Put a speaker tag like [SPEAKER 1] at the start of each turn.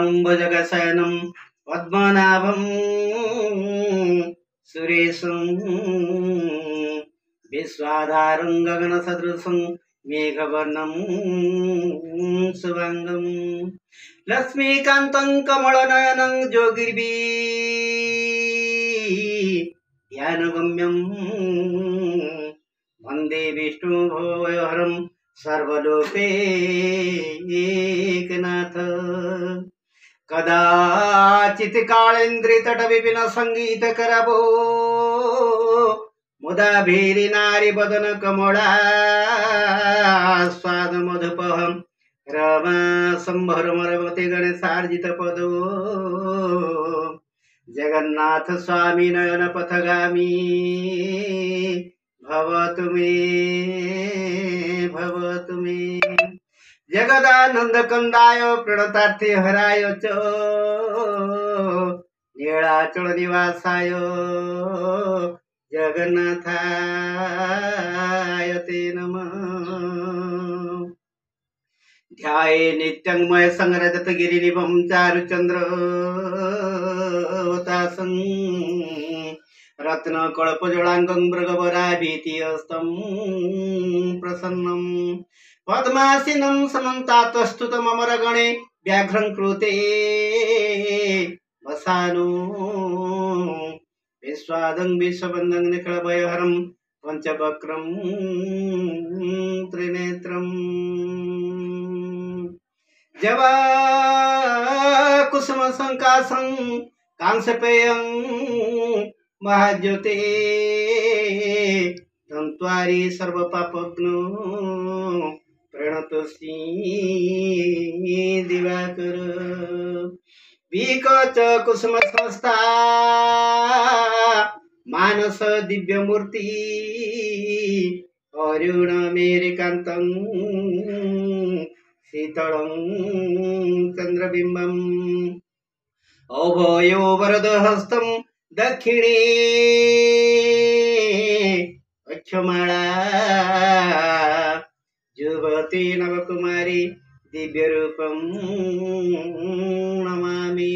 [SPEAKER 1] शशिवर्णं भुजगशयनं पद्मनाभं सुरेशं विश्वाधारं गगनसदृशं मेघवर्णं शुभांगं लक्ष्मीकान्तं कमलनयनं ध्यानगम्यं वन्दे विष्णुभोहरं सर्वलोकैकनाथ कदाचित् काळेन्द्रितटविपिन सङ्गीतकरवो मुदा भीरि नारी बदन कमला स्वाद मधुपहं रमा संभरमरवते गणेशार्जित पदो जगन्नाथ स्वामी नयन पथगामी भवतु मे जगदानंद कंदाय प्रणतार्थी हराय च नीलाचल निवासाय जगन्नाथाय ते नमः ध्याये नित्यंमय संरजत गिरिनिभं चारुचंद्रवतासं रत्न कल्पजलांगं मृगवराभीतिहस्तं प्रसन्नं पद्मासीनं समन्तातस्तुतममरगणे व्याघ्रं कृते वसानो विश्वादं विश्वबन्धं निखिलभयहरं पंचवक्रं त्रिनेत्रं जवा कुसुम संकासं कांसपेयं महाज्योते तंत्वारी सर्वपापग्नो प्रणतोस्मि दिवाकर विकच कुसुम संस्था मानस दिव्यमूर्ति अरुण मेरिकान्तं शीतलं चंद्रबिंबम् अभयो वरदहस्तं दक्षिणे अक्षमाला जुवती नवकुमारी दिव्यरूपं नमामि।